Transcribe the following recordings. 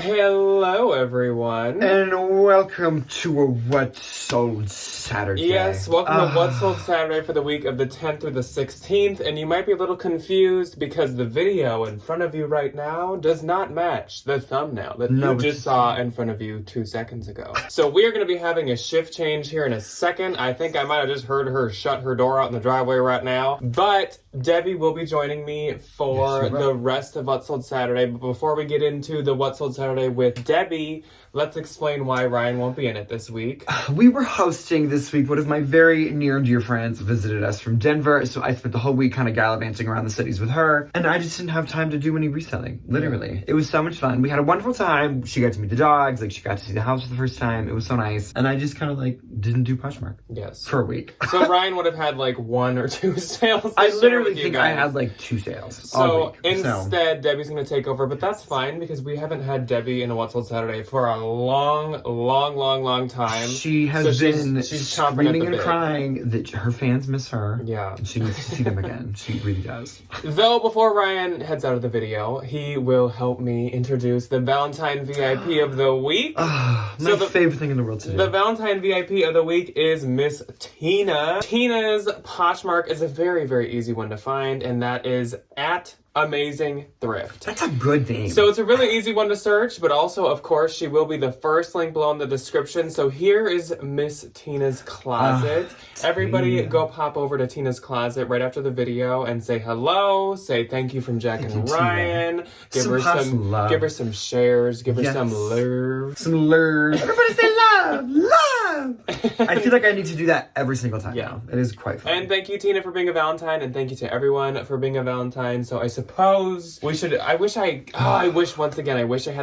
Hello, everyone. And welcome to a What Sold Saturday. Yes, welcome to What Sold Saturday for the week of the 10th through the 16th. And you might be a little confused because the video in front of you right now does not match the thumbnail that you just saw in front of you 2 seconds ago. So we are going to be having a shift change here in a second. I think I might have just heard her shut her door out in the driveway right now. But Debbie will be joining me for the rest of What Sold Saturday. But before we get into the What Sold Saturday with Debbie, let's explain why Ryan won't be in it this week. We were hosting this week. One of my very near and dear friends visited us from Denver, so I spent the whole week kind of gallivanting around the cities with her, and I just didn't have time to do any reselling, literally. Yeah. It was so much fun. We had a wonderful time. She got to meet the dogs, she got to see the house for the first time. It was so nice. And I just kind of didn't do Poshmark. Yes. For a week. So Ryan would have had 1 or 2 sales. I literally think I had 2 sales. So instead, Debbie's going to take over, but that's fine because we haven't had Debbie in a What Sold Saturday for a long time. She has she's screaming and crying that her fans miss her. Yeah. And she needs to see them again. She really does. Though before Ryan heads out of the video, he will help me introduce the Valentine VIP of the week. My favorite thing in the world to do. The Valentine VIP of the week is Miss Tina. Tina's Poshmark is a very, very easy one to find, and that is at Amazing Thrift. That's a good name. So it's a really easy one to search, but also, of course, she will be the first link below in the description. So here is Miss Tina's closet. Everybody go pop over to Tina's closet right after the video and say hello, say thank you from Jack and Ryan. Give her some love. Give her some shares, give her some love. Some love. Everybody say love! Love! I feel like I need to do that every single time now. It is quite fun. And thank you, Tina, for being a Valentine, and thank you to everyone for being a Valentine. So I suppose we should, I wish I had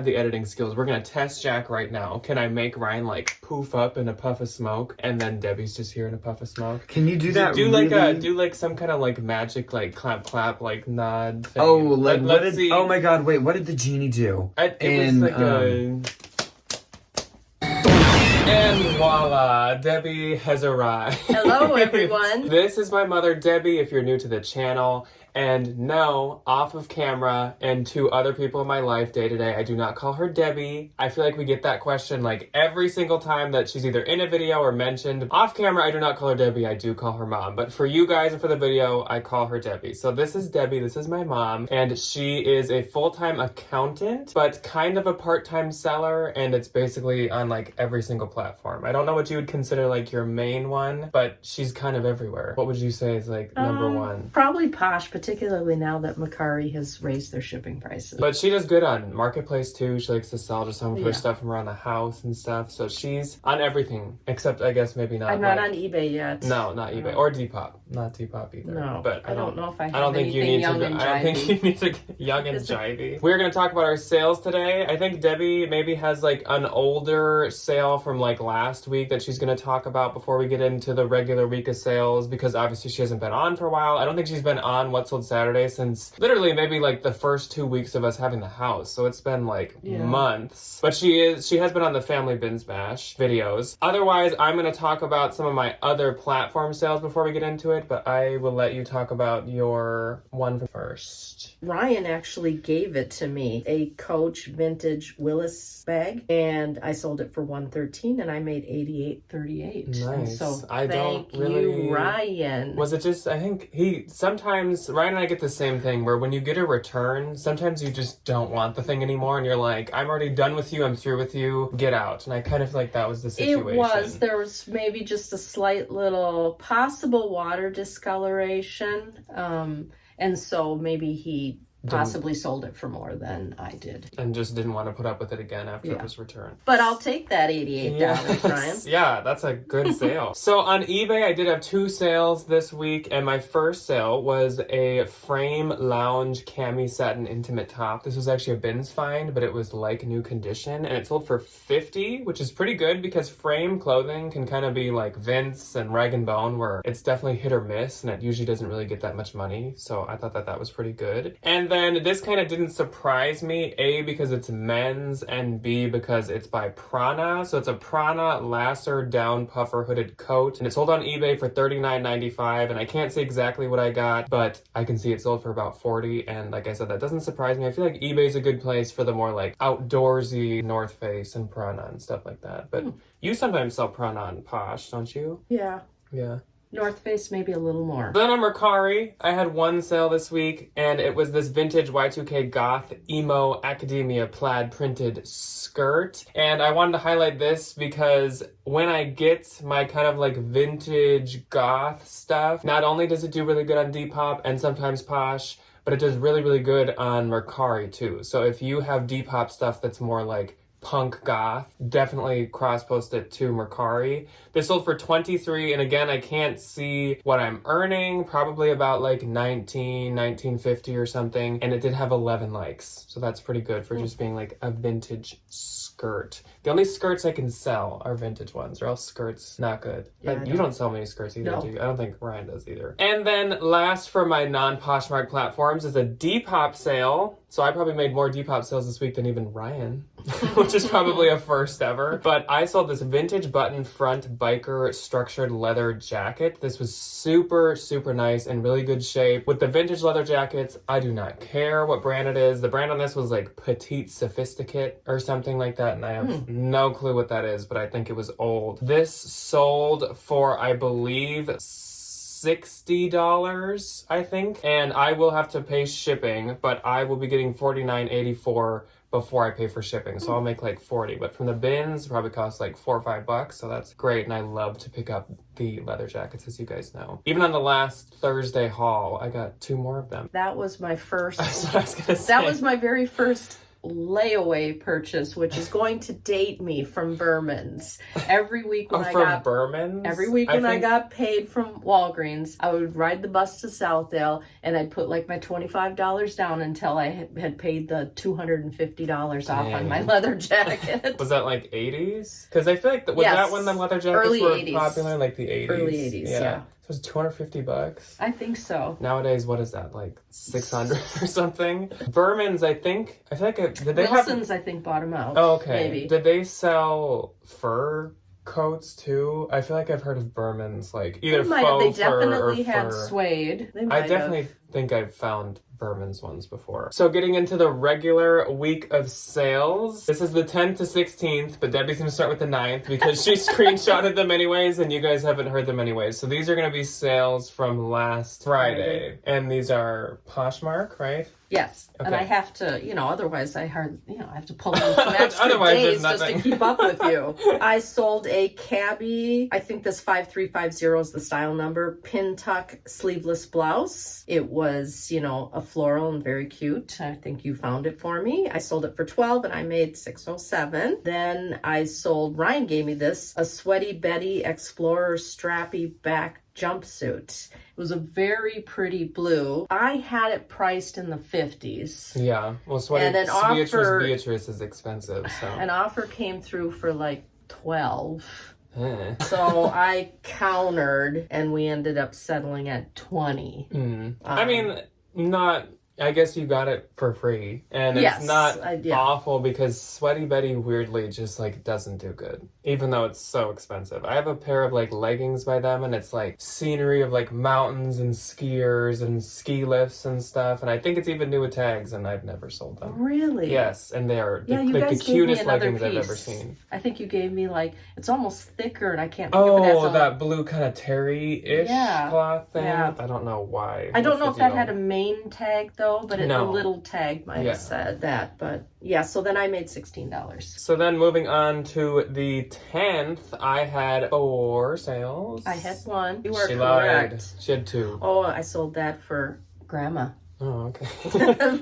the editing skills. We're gonna test Jack right now. Can I make Ryan poof up in a puff of smoke and then Debbie's just here in a puff of smoke? Can you do that? Do some kind of magic clap nod thing. Oh, let's see. Oh my god, wait, what did the genie do? It was And voila, Debbie has arrived. Hello, everyone. This is my mother, Debbie, if you're new to the channel. And no, off of camera and to other people in my life day to day, I do not call her Debbie. I feel like we get that question every single time that she's either in a video or mentioned. Off camera, I do not call her Debbie, I do call her mom. But for you guys and for the video, I call her Debbie. So this is Debbie, this is my mom, and she is a full-time accountant, but kind of a part-time seller, and it's basically on every single platform. I don't know what you would consider your main one, but she's kind of everywhere. What would you say is number one? Probably Posh, particularly now that Macari has raised their shipping prices. But she does good on Marketplace too. She likes to sell just some of her stuff from around the house and stuff. So she's on everything, except I guess maybe not. I'm not on eBay yet. No, not eBay. Or Depop. Not Depop either. No, but I don't know if I have I don't think you need to. I don't think you need to get young and jivey. We're going to talk about our sales today. I think Debbie maybe has an older sale from last week that she's going to talk about before we get into the regular week of sales, because obviously she hasn't been on for a while. I don't think she's been on What Sold Saturday since literally maybe the first 2 weeks of us having the house. So it's been months. But she has been on the Family Bin Smash videos. Otherwise, I'm going to talk about some of my other platform sales before we get into it, but I will let you talk about your one first. Ryan actually gave it to me, a Coach vintage Willis bag, and I sold it for $113 and I made $88.38. Nice. So thank you, Ryan. Was it just, I think sometimes Ryan and I get the same thing where when you get a return, sometimes you just don't want the thing anymore and you're like, I'm already done with you, I'm through with you, get out. And I kind of feel like that was the situation. There was maybe just a slight little possible water discoloration. And so maybe he possibly sold it for more than I did. And just didn't want to put up with it again after it was returned. But I'll take that $88, Ryan. Yeah, that's a good sale. So on eBay, I did have 2 sales this week, and my first sale was a frame lounge cami satin intimate top. This was actually a bins find, but it was new condition, and it sold for $50, which is pretty good because frame clothing can kind of be like Vince and Rag & Bone, where it's definitely hit or miss, and it usually doesn't really get that much money. So I thought that was pretty good. And then this kind of didn't surprise me, A, because it's men's, and B, because it's by Prana. So it's a Prana Lasser down puffer hooded coat, and it's sold on eBay for $39.95, and I can't say exactly what I got, but I can see it sold for about $40, and like I said, that doesn't surprise me. I feel like eBay's a good place for the more like outdoorsy North Face and Prana and stuff like that. But you sometimes sell Prana on Posh, don't you? Yeah. Yeah. North Face maybe a little more. Then on Mercari, I had one sale this week, and it was this vintage Y2K goth emo academia plaid printed skirt. And I wanted to highlight this because when I get my kind of like vintage goth stuff, not only does it do really good on Depop and sometimes Posh, but it does really, really good on Mercari too. So if you have Depop stuff that's more like punk goth, definitely cross-post it to Mercari. This sold for $23, and again, I can't see what I'm earning, probably about like $19.50 or something, and it did have 11 likes, so that's pretty good for just being like a vintage skirt. The only skirts I can sell are vintage ones, or else skirts not good. Yeah, You don't sell many skirts either, No. do you? I don't think Ryan does either. And then last for my non-Poshmark platforms is a Depop sale. So I probably made more Depop sales this week than even Ryan, which is probably a first ever. But I sold this vintage button front biker structured leather jacket. This was super, super nice and really good shape. With the vintage leather jackets, I do not care what brand it is. The brand on this was like Petite Sophisticate or something like that, and I have no clue what that is, but I think it was old. This sold for, I believe, $60, I think, and I will have to pay shipping, but I will be getting $49.84 before I pay for shipping, so I'll make like $40. But from the bins, it probably costs like $4 or $5, so that's great. And I love to pick up the leather jackets, as you guys know. Even on the last Thursday haul, I got 2 more of them. That was my first. That's what I was gonna say. That was my very first layaway purchase, which is going to date me from Berman's. Every week when Berman's? Every week when I got paid from Walgreens, I would ride the bus to Southdale, and I'd put like my $25 down until I had paid the $250 off on my leather jacket. Was that like 80s? Because I feel like was that when the leather jackets Early were 80s. popular, like the 80s? Early 80s, yeah. So it was $250. I think so. Nowadays, what is that, like 600 or something? Berman's, I feel like did they Wilson's, I think, bought them out. Oh, okay. Maybe. Did they sell fur coats too? I feel like I've heard of Berman's, like either They might have. They faux fur or definitely had fur. suede. They I might definitely think I've found Berman's ones before. So getting into the regular week of sales, this is the 10th to 16th, but Debbie's gonna start with the 9th because she screenshotted them anyways, and you guys haven't heard them anyways. So these are gonna be sales from last Friday, and these are Poshmark, right? Yes, Okay. and I have to, otherwise I have to pull in some extra Otherwise, days there's just to nothing. keep up with you. I sold a cabbie, I think this 5350 is the style number, pin tuck sleeveless blouse. It was, a floral and very cute. I think you found it for me. I sold it for $12 and I made $607. Then Ryan gave me this, a Sweaty Betty Explorer strappy back jumpsuit. It was a very pretty blue. I had it priced in the 50s. Yeah. Well, Beatrice is expensive, so. An offer came through for like 12. Eh. So I countered and we ended up settling at 20. I mean, I guess you got it for free, and it's not awful because Sweaty Betty weirdly just like doesn't do good, even though it's so expensive. I have a pair of like leggings by them, and it's like scenery of like mountains and skiers and ski lifts and stuff, and I think it's even new with tags, and I've never sold them. Really? Yes, and they are Yeah, you like guys the gave me cutest another leggings I've piece. ever seen. I think you gave me like, it's almost thicker and I can't think of it as That blue kind of terry-ish cloth thing. Yeah. I don't know why. I don't know What's if the that deal? had a main tag though, but No. a little tag might have said that. But yeah, so then I made $16. So then moving on to the 10th, I had 4 sales. I had 1. You are She correct. lied. She had 2. Oh, I sold that for Grandma. Oh, okay.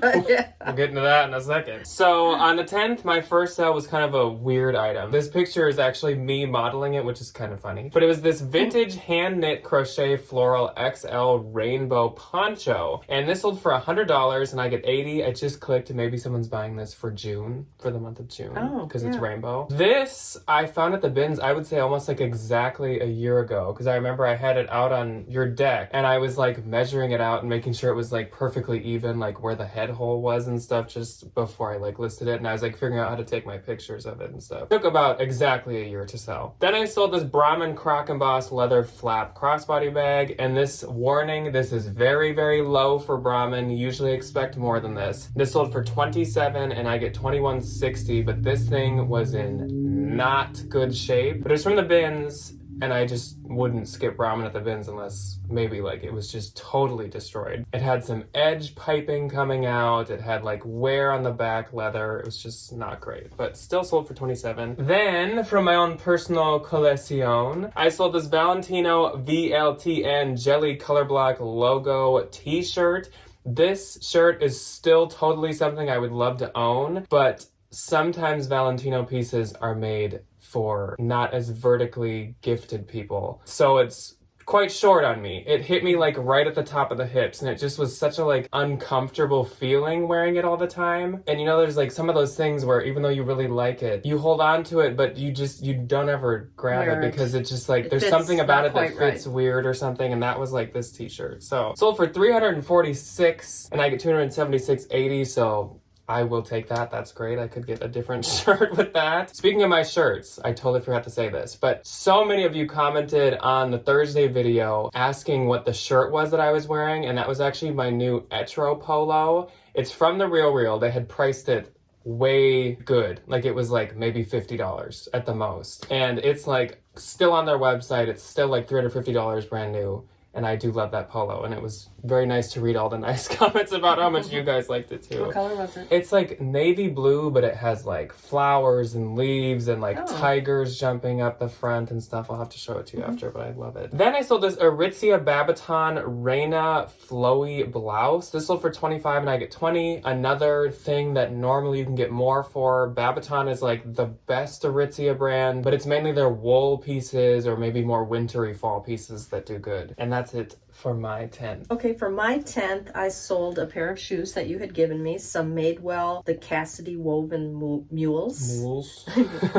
But yeah. We'll get into that in a second. So on the 10th, my first sale was kind of a weird item. This picture is actually me modeling it, which is kind of funny. But it was this vintage hand-knit crochet floral XL rainbow poncho. And this sold for $100 and I get $80. I just clicked and maybe someone's buying this for June, for the month of June. Oh, because it's rainbow. This, I found at the bins, I would say almost like exactly a year ago. Because I remember I had it out on your deck and I was like measuring it out and making sure it was like perfect perfectly even, like where the head hole was and stuff, just before I like listed it. And I was like figuring out how to take my pictures of it and stuff. Took about exactly a year to sell. Then I sold this Brahmin Croc Embossed leather flap crossbody bag. And this warning, this is very, very low for Brahmin. You usually expect more than this. This sold for $27 and I get $21.60, but this thing was in not good shape. But it's from the bins, and I just wouldn't skip Brahmin at the bins unless maybe like it was just totally destroyed. It had some edge piping coming out. It had like wear on the back leather. It was just not great, but still sold for $27. Then from my own personal collection, I sold this Valentino VLTN Jelly Color Block logo t-shirt. This shirt is still totally something I would love to own, but sometimes Valentino pieces are made for not as vertically gifted people. So it's quite short on me. It hit me like right at the top of the hips, and it just was such a like uncomfortable feeling wearing it all the time. And you know, there's like some of those things where even though you really like it, you hold on to it, but you don't ever grab it because it's just like there's something about it that fits weird or something. And that was like this t-shirt. So sold for $346 and I get $276.80. So I will take that. That's great. I could get a different shirt with that. Speaking of my shirts, I totally forgot to say this, but so many of you commented on the Thursday video asking what the shirt was that I was wearing, and that was actually my new Etro polo. It's from The Real. They had priced it way good. Like it was like maybe $50 at the most. And it's like still on their website. It's still like $350 brand new. And I do love that polo, and it was very nice to read all the nice comments about how much you guys liked it too. What color was it? It's like navy blue, but it has like flowers and leaves and like tigers jumping up the front and stuff. I'll have to show it to you after, but I love it. Then I sold this Aritzia Babaton Reina flowy blouse. This sold for $25 and I get $20. Another thing that normally you can get more for. Babaton is like the best Aritzia brand, but it's mainly their wool pieces or maybe more wintry fall pieces that do good. And that's it for my 10th. Okay, for my 10th, I sold a pair of shoes that you had given me, some Madewell, the Cassidy Woven Mules.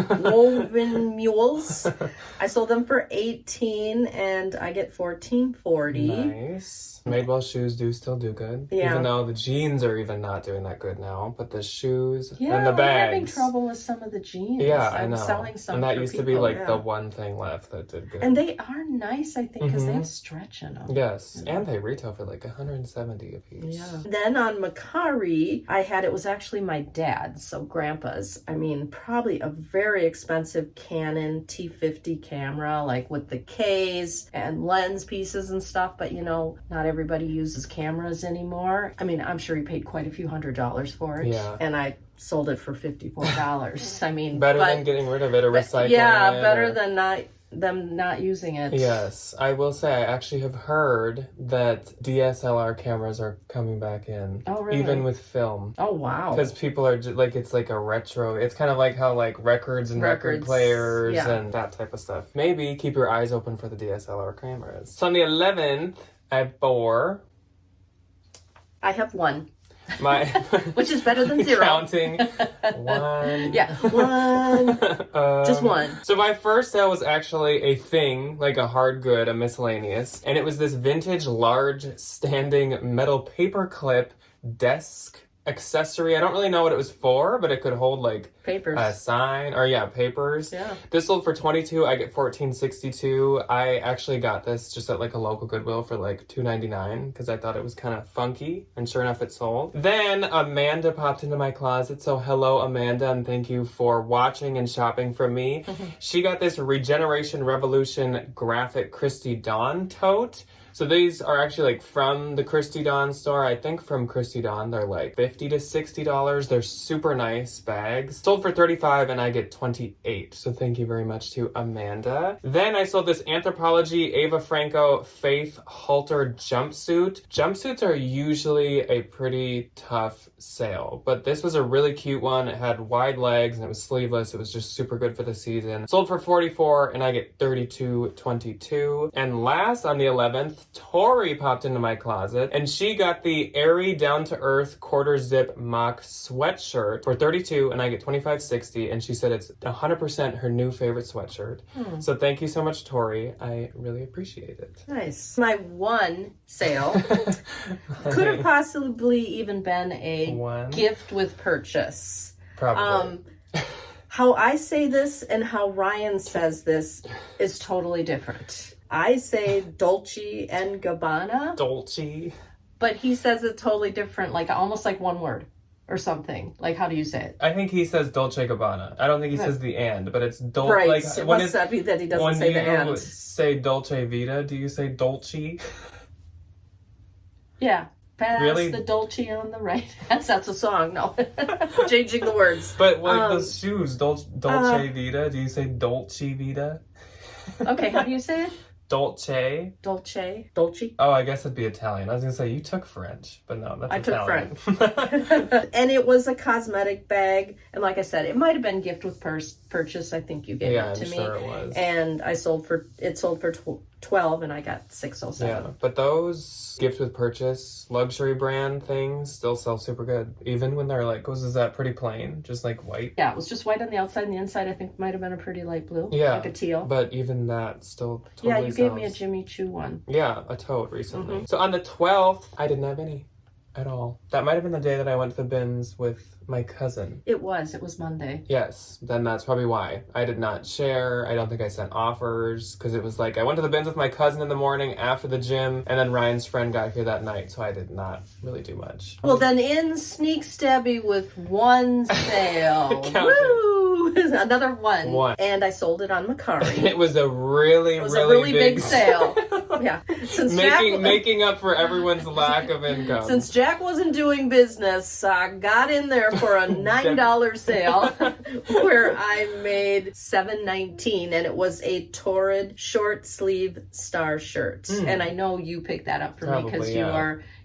Woven Mules. I sold them for $18 and I get $14.40. Nice. Madewell shoes do still do good. Yeah. Even though the jeans are even not doing that good now. But the shoes and the I'm bags. having trouble with some of the jeans. Yeah, I'm I know. selling some and that for used people, to be like the one thing left that did good. And they are nice, I think, because they have stretch in them. Yes, and they retail for like $170 a piece. Yeah. Then on Macari, it was actually my dad's, so grandpa's. I mean, probably a very expensive Canon T50 camera, like with the Ks and lens pieces and stuff, but you know, not everybody uses cameras anymore. I mean, I'm sure he paid quite a few $100s for it. Yeah. And I sold it for $54. I mean, better than getting rid of it or recycling it. Better than them not using it. Yes, I will say I actually have heard that DSLR cameras are coming back in. Oh, really? Even with film. Oh, wow. Because people are just, like, it's like a retro. It's kind of like how like records and record players and that type of stuff. Maybe keep your eyes open for the DSLR cameras. So on the 11th, I have 4. I have 1. Which is better than 0. Counting. 1. Yeah, 1. Just 1. So my first sale was actually a thing, like a hard good, a miscellaneous. And it was this vintage large standing metal paper clip desk accessory. I don't really know what it was for, but it could hold like papers, a sign, or papers. Yeah. This sold for $22. I get $14.62. I actually got this just at like a local Goodwill for like $2.99 because I thought it was kind of funky, and sure enough, it sold. Then Amanda popped into my closet. So hello, Amanda, and thank you for watching and shopping from me. She got this Regeneration Revolution graphic Christy Dawn tote. So these are actually like from the Christy Dawn store. I think from Christy Dawn, they're like $50 to $60. They're super nice bags. Sold for $35 and I get $28. So thank you very much to Amanda. Then I sold this Anthropologie Ava Franco Faith halter jumpsuit. Jumpsuits are usually a pretty tough sale, but this was a really cute one. It had wide legs and it was sleeveless. It was just super good for the season. Sold for $44 and I get $32.22. And last on the 11th, 12th, Tori popped into my closet and she got the airy down-to-earth quarter zip mock sweatshirt for $32 and I get $25.60, and she said it's 100% her new favorite sweatshirt. So thank you so much, Tori. I really appreciate it. Nice. My one sale could have possibly even been a gift with purchase. Probably. How I say this and how Ryan says this is totally different. I say Dolce and Gabbana. Dolce. But he says it totally different, like almost like one word or something. Like, how do you say it? I think he says Dolce Gabbana. I don't think he says the and, but it's Dolce. Right. Like, It must not be that he doesn't say the and. When you say Dolce Vita, do you say Dolce? Yeah. Pass Really? the Dolce on the right. That's a song. No. Changing the words. But like those shoes, Dolce Vita, do you say Dolce Vita? Okay, how do you say it? Dolce. Dolce. Dolce. Oh, I guess it'd be Italian. I was gonna say you took French, but no, that's Italian. Took French. And it was a cosmetic bag, and like I said, it might have been gift with purchase. I think you gave it to me. Yeah, I'm sure it was. And it sold for $12, and I got $6.07. Yeah, but those gift with purchase luxury brand things still sell super good, even when they're like, was that pretty plain, just like white? Yeah, it was just white on the outside, and the inside I think might have been a pretty light blue. Yeah, like a teal. But even that still totally Yeah, you gave me a sells. Jimmy Choo one. Yeah, a tote recently. So on the 12th, I didn't have any at all. That might have been the day that I went to the bins with my cousin. It was Monday. Yes, then that's probably why. I did not share. I don't think I sent offers because it was like I went to the bins with my cousin in the morning after the gym, and then Ryan's friend got here that night, so I did not really do much. Well, then in sneaks Debbie with one sale. Woo! Another one. And I sold it on Macari. It was a really big sale. Yeah. Since making up for everyone's lack of income. Since Jack wasn't doing business, I got in there for a $9 sale where I made $7.19, and it was a Torrid short sleeve star shirt. And I know you picked that up for me because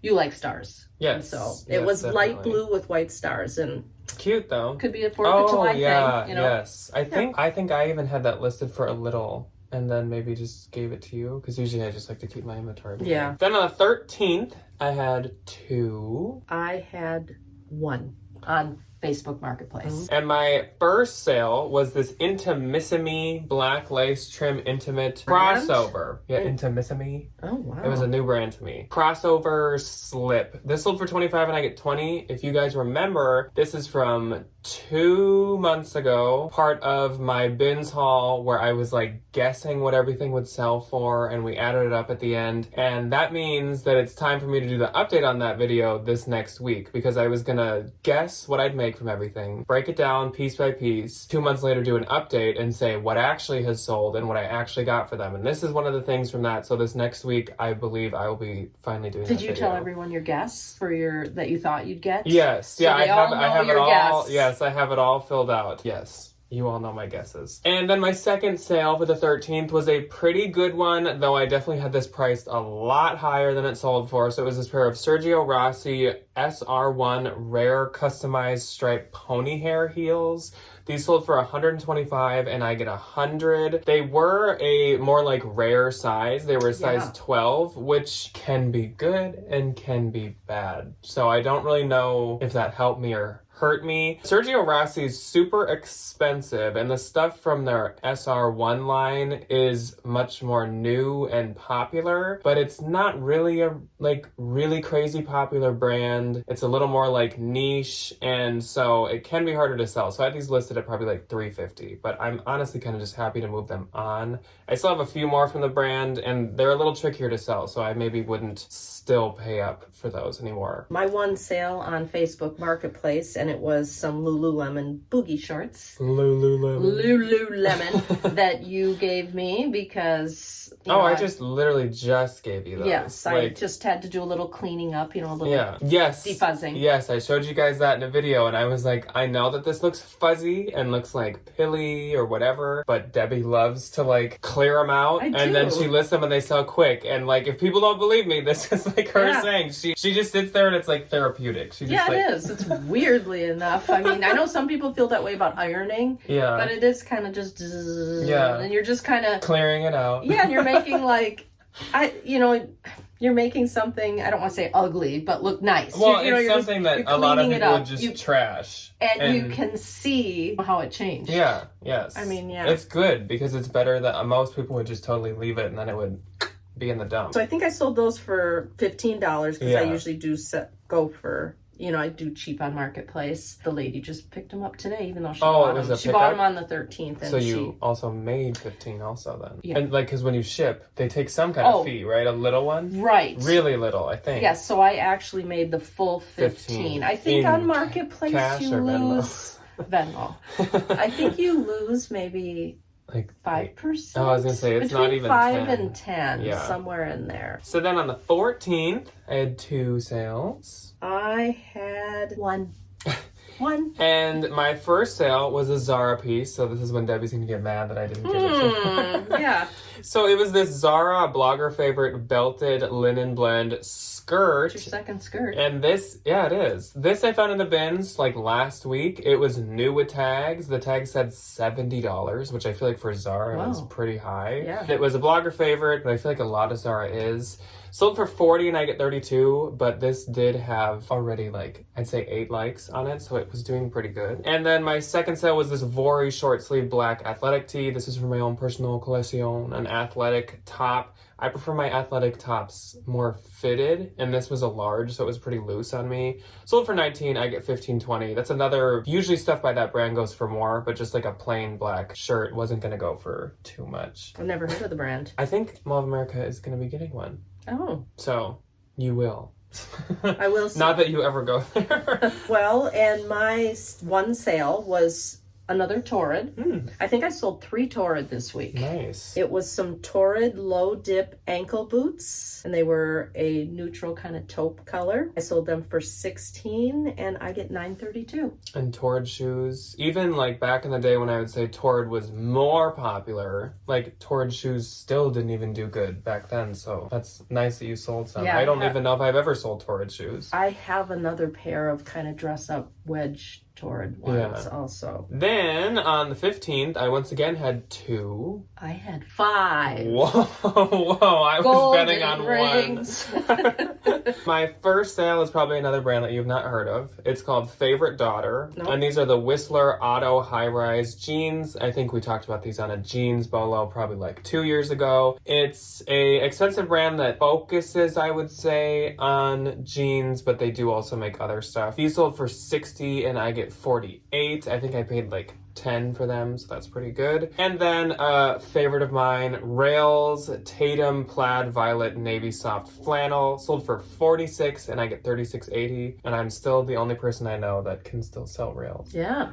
you like stars. Yes. And so it was definitely light blue with white stars, and cute though. Could be a 4th of July thing. You know? Yes. I think I even had that listed for a little, and then maybe just gave it to you because usually I just like to keep my inventory. Yeah. Then on the 13th, I had 2. I had 1 on Facebook Marketplace. And my first sale was this Intimissimi black lace trim intimate crossover. Yeah, Intimissimi. Oh, wow. It was a new brand to me. Crossover slip. This sold for $25 and I get $20. If you guys remember, this is from 2 months ago, part of my bins haul where I was like guessing what everything would sell for, and we added it up at the end. And that means that it's time for me to do the update on that video this next week, because I was gonna guess what I'd make from everything, break it down piece by piece, 2 months later do an update and say what actually has sold and what I actually got for them. And this is one of the things from that. So this next week, I believe I will be finally doing that Did you tell everyone your guess for that you thought you'd get? Yes. So yeah, I have it all. Guess. Yes, I have it all filled out. Yes. You all know my guesses. And then my second sale for the 13th was a pretty good one, though I definitely had this priced a lot higher than it sold for. So it was this pair of Sergio Rossi SR1 rare customized striped pony hair heels. These sold for $125 and I get $100. They were a more like rare size. They were a size 12, which can be good and can be bad. So I don't really know if that helped me or hurt me. Sergio Rossi is super expensive, and the stuff from their SR1 line is much more new and popular, but it's not really a really crazy popular brand. It's a little more like niche, and so it can be harder to sell. So I had these listed at probably like $350, but I'm honestly kind of just happy to move them on. I still have a few more from the brand, and they're a little trickier to sell, so I maybe wouldn't still pay up for those anymore. My one sale on Facebook Marketplace, and it was some Lululemon boogie shorts. Lululemon that you gave me because... I just literally just gave you those. Yes, I just had to do a little cleaning up, a little defuzzing. Yes, I showed you guys that in a video, and I was like, I know that this looks fuzzy and looks like pilly or whatever, but Debbie loves to clear them out, and then she lists them and they sell quick. And if people don't believe me, this is her saying. She just sits there and it's therapeutic. She just, it is. It's weirdly enough. I mean, I know some people feel that way about ironing, but it is kind of just and you're just kind of clearing it out. Yeah, and you're making You're making something, I don't want to say ugly, but look nice. Well, you're it's something that a lot of people would just trash. And you can see how it changed. Yeah, yes. I mean, yeah. It's good because it's better that most people would just totally leave it and then it would be in the dump. So I think I sold those for $15 because I usually do go for... I do cheap on Marketplace. The lady just picked them up today, even though she bought them. She bought them on the 13th. So you also made 15 also then? Yeah. And because when you ship, they take some kind of fee, right? A little one? Right. Really little, I think. Yes, so I actually made the full 15. I think on Marketplace cash you or lose... Venmo. I think you lose maybe... Like 5%. Oh, I was gonna say it's between not even 5 10. and 10, somewhere in there. So then on the 14th, I had 2 sales. I had one. And my first sale was a Zara piece. So this is when Debbie's gonna get mad that I didn't give it to her. Yeah. So it was this Zara blogger favorite belted linen blend skirt. It's your second skirt. And this, it is. This I found in the bins like last week. It was new with tags. The tag said $70, which I feel like for Zara is pretty high. Yeah. It was a blogger favorite, but I feel like a lot of Zara is. Sold for $40 and I get $32, but this did have already I'd say 8 likes on it, so it was doing pretty good. And then my second sale was this Vori short sleeve black athletic tee. This is from my own personal collection, an athletic top. I prefer my athletic tops more fitted, and this was a large, so it was pretty loose on me. Sold for $19, I get $15.20. That's another, usually stuff by that brand goes for more, but just like a plain black shirt wasn't gonna go for too much. I've never heard of the brand. I think Mall of America is gonna be getting one. Oh. So, you will. I will see. Not that you ever go there. Well, and my one sale was another Torrid. I think I sold 3 Torrid this week. Nice. It was some Torrid low dip ankle boots, and they were a neutral kind of taupe color. I sold them for $16, and I get $9.32. And Torrid shoes, even back in the day when I would say Torrid was more popular, Torrid shoes still didn't even do good back then. So that's nice that you sold some. Yeah, I don't even know if I've ever sold Torrid shoes. I have another pair of kind of dress up wedge Torrid ones also. Then on the 15th, I once again had 2. I had 5. Whoa, I was betting on rings. 1. My first sale is probably another brand that you've not heard of. It's called Favorite Daughter. Nope. And these are the Whistler Auto high-rise jeans. I think we talked about these on a jeans bolo probably 2 years ago. It's a expensive brand that focuses, I would say, on jeans, but they do also make other stuff. These sold for $60 and I get $48. I think I paid 10 for them, so that's pretty good. And then favorite of mine, Rails Tatum Plaid Violet Navy Soft Flannel, sold for $46 and I get $36.80, and I'm still the only person I know that can still sell Rails. Yeah.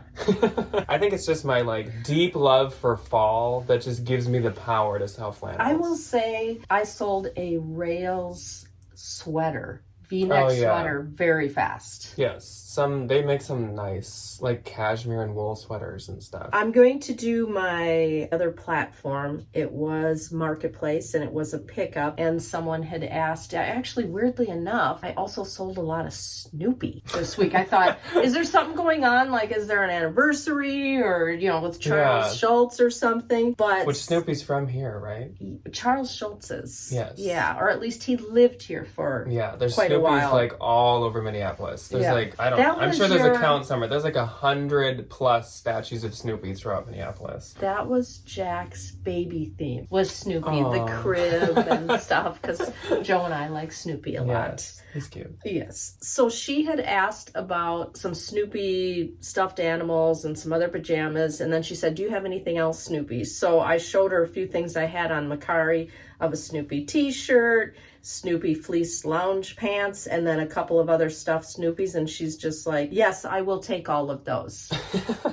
I think it's just my deep love for fall that just gives me the power to sell flannels. I will say I sold a Rails sweater, V-neck sweater, very fast. Yes, they make some nice cashmere and wool sweaters and stuff. I'm going to do my other platform. It was Marketplace, and it was a pickup, and someone had asked, actually weirdly enough, I also sold a lot of Snoopy this week. I thought, is there something going on? Is there an anniversary or, with Charles Schultz or something? But which Snoopy's from here, right? Charles Schultz's. Yes. Yeah, or at least he lived here for there's quite Snoopy's a while. All over Minneapolis. There's I'm sure there's a count somewhere. There's 100+ statues of Snoopy throughout Minneapolis. That was Jack's baby theme, was Snoopy, the crib and stuff, because Joe and I like Snoopy a lot. Yes, he's cute. Yes. So she had asked about some Snoopy stuffed animals and some other pajamas, and then she said, do you have anything else Snoopy? So I showed her a few things I had on Macari of a Snoopy t-shirt, Snoopy fleece lounge pants, and then a couple of other stuffed Snoopies, and she's just like, yes, I will take all of those.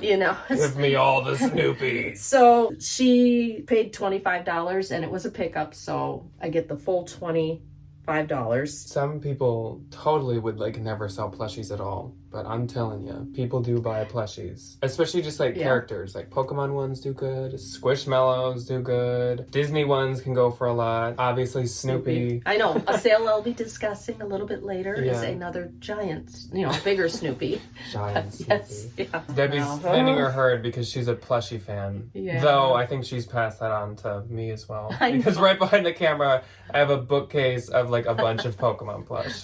Give me all the Snoopies. So she paid $25, and it was a pickup, so I get the full $25. Some people totally would never sell plushies at all, but I'm telling you, people do buy plushies. Especially just like characters. Like Pokemon ones do good. Squishmallows do good. Disney ones can go for a lot. Obviously Snoopy. I know. A sale I'll be discussing a little bit later is another giant, bigger Snoopy. Giant Snoopy. Yes. Yeah. Debbie's thinning her herd because she's a plushie fan. Yeah. Though I think she's passed that on to me as well. I Because know. right behind the camera, I have a bookcase of like a bunch of Pokemon plush.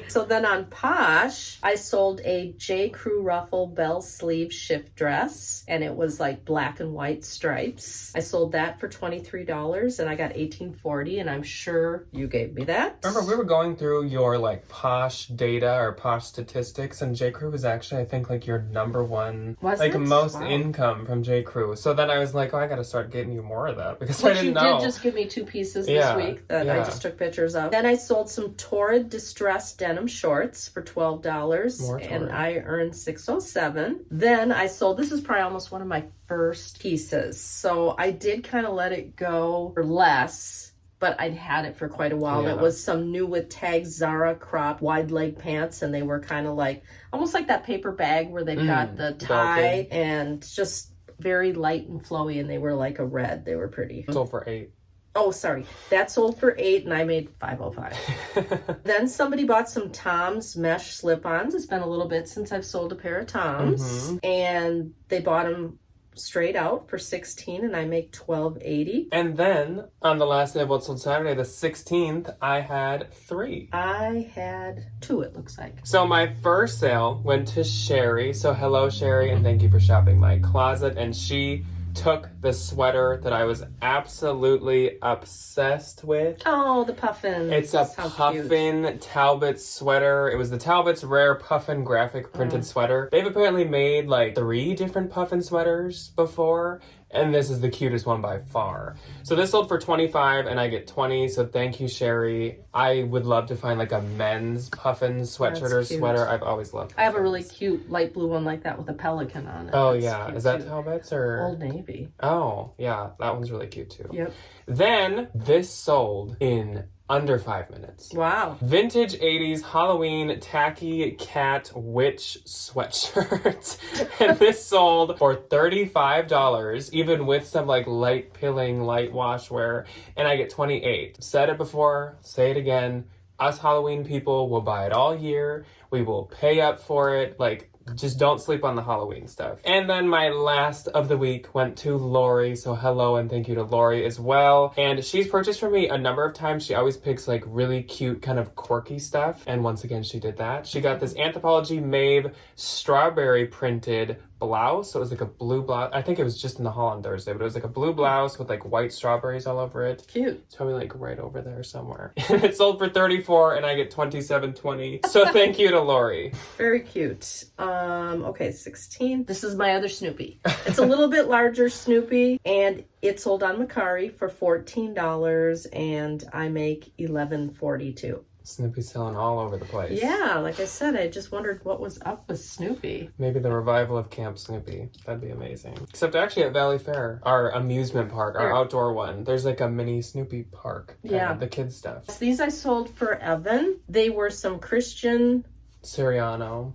So then on Posh, I sold a J. Crew ruffle bell sleeve shift dress, and it was like black and white stripes. I sold that for $23, and I got $18.40, and I'm sure you gave me that. Remember, we were going through your like Posh data or Posh statistics, and J. Crew was actually, I think, like your number one, Was like it? most Wow. income from J. Crew. So then I was like, oh, I gotta start getting you more of that because I Which you didn't know. did just give me 2 pieces Yeah, this week that I yeah. just took pictures of. Then I sold some Torrid distressed denim shorts for $12, More and Torrid. I earned $6.07. Then I sold, this is probably almost one of my first pieces, so I did kind of let it go for less, but I'd had it for quite a while. Yeah. It was some new with tags Zara crop wide leg pants, and they were kind of like, almost like that paper bag where they've got the tie belted. and just very light and flowy, and they were like a red. They were pretty. Sold for $8. Oh, sorry. That sold for $8 and I made $5.05. Then somebody bought some Tom's mesh slip-ons. It's been a little bit since I've sold a pair of Tom's. And they bought them straight out for $16 and I make $12.80. And then on the last day of What's Sold Saturday, the 16th, I had 3. I had 2, it looks like. So my first sale went to Sherry. So hello, Sherry, and thank you for shopping my closet. And she took the sweater that I was absolutely obsessed with. Oh, the puffin. It's a How cute. puffin Talbot sweater. It was the Talbot's rare puffin graphic printed sweater. They've apparently made like 3 different puffin sweaters before, and this is the cutest one by far. So this sold for $25 and I get $20, so thank you, Sherry. I would love to find like a men's puffin sweatshirt That's or cute. sweater. I've always loved I have a puffins. really cute light blue one like that with a pelican on it. Oh That's yeah, cute, is that too. Talbot's or? Old Navy. Oh yeah, that one's really cute too. Yep. Then this sold in under 5 minutes. Wow. Vintage 80s Halloween tacky cat witch sweatshirt. And this sold for $35, even with some like light pilling, light wash wear. And I get $28. Said it before, say it again. Us Halloween people will buy it all year. We will pay up for it. Like, just don't sleep on the Halloween stuff. And then my last of the week went to Lori. So hello and thank you to Lori as well. And she's purchased for me a number of times. She always picks like really cute kind of quirky stuff. And once again, she did that. She got this Anthropologie Maeve strawberry printed blouse. So it was like a blue blouse. I think it was just in the haul on Thursday, but it was like a blue blouse with like white strawberries all over it. Cute. It's probably like right over there somewhere. And it sold for $34 and I get $27.20. So thank you to Lori. Very cute. Okay, 16. This is my other Snoopy. It's a little bit larger Snoopy, and it sold on Macari for $14, and I make $11.42. Snoopy's selling all over the place. Yeah, like I said, I just wondered what was up with Snoopy. Maybe the revival of Camp Snoopy. That'd be amazing. Except actually at Valley Fair, our amusement park, our outdoor one, there's like a mini Snoopy park. Yeah. The kids stuff. These I sold for Evan. They were some Christian Siriano.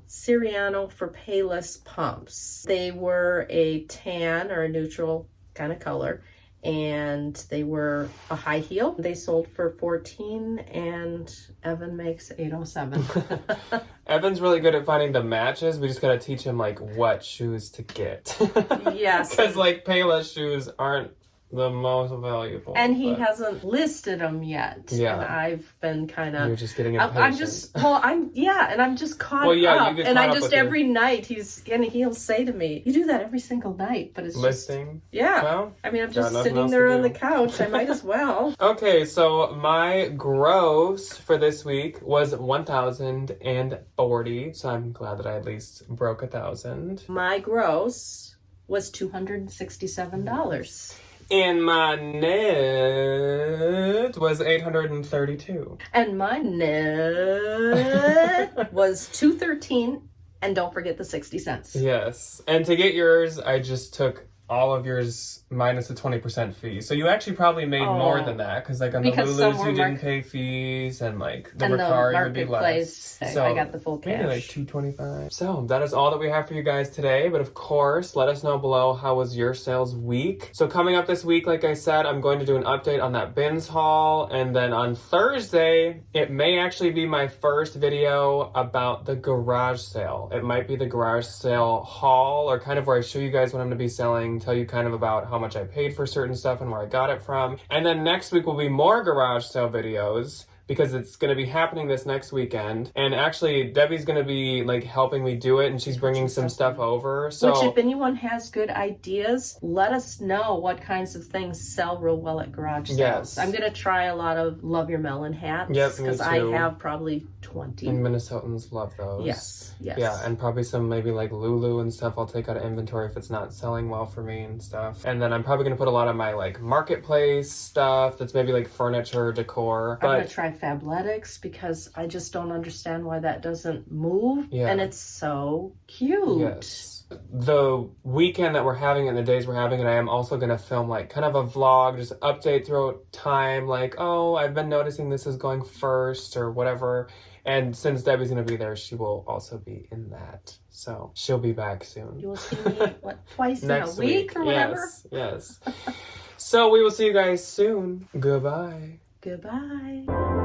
for Payless pumps. They were a tan or a neutral kind of color, and they were a high heel. They sold for $14, and Evan makes $8.07. Evan's really good at finding the matches. We just gotta teach him like what shoes to get. Yes. Because like Payless shoes aren't the most valuable. And he but hasn't listed them yet. Yeah. And I've been kind You're of... just getting impatient. I'm just, well, and I'm just caught Well, yeah, up. you get And caught I up just, with your- every night, he'll say to me, you do that every single night, but it's just... listing. Yeah. Well, I mean, I'm got just nothing sitting else there to on the do. couch. I might as well. Okay, so my gross for this week was $1,040. So I'm glad that I at least broke 1,000. My gross was $267. And my net was $832. And my net was $213. And don't forget the 60 cents. Yes. And to get yours, I just took all of yours minus the 20% fee. So you actually probably made more than that because like on Because the some Lulus were you didn't pay fees and like the and the Mercari would be marketplace, less. I got the full cash. Maybe like $225. So that is all that we have for you guys today. But of course, let us know below how was your sales week. So coming up this week, like I said, I'm going to do an update on that bins haul. And then on Thursday, it may actually be my first video about the garage sale. It might be the garage sale haul or kind of where I show you guys what I'm going to be selling, tell you kind of about how much I paid for certain stuff and where I got it from. And then next week will be more garage sale videos because it's going to be happening this next weekend. And actually, Debbie's going to be like helping me do it and she's bringing some stuff over. So, which if anyone has good ideas, let us know what kinds of things sell real well at garage sales. Yes. I'm going to try a lot of Love Your Melon hats. Yep, me because too. I have probably 20. And Minnesotans love those. Yes. Yeah, and probably some maybe like Lulu and stuff I'll take out of inventory if it's not selling well for me and stuff. And then I'm probably going to put a lot of my like marketplace stuff that's maybe like furniture, decor. I'm going to try Fabletics because I just don't understand why that doesn't move. Yeah. And it's so cute. Yes. The weekend that we're having and the days we're having it, I am also going to film like kind of a vlog, just update throughout time, like, oh, I've been noticing this is going first or whatever. And since Debbie's going to be there, she will also be in that. So she'll be back soon. You will see me, twice in a Next week or whatever? Yes. So we will see you guys soon. Goodbye. Goodbye.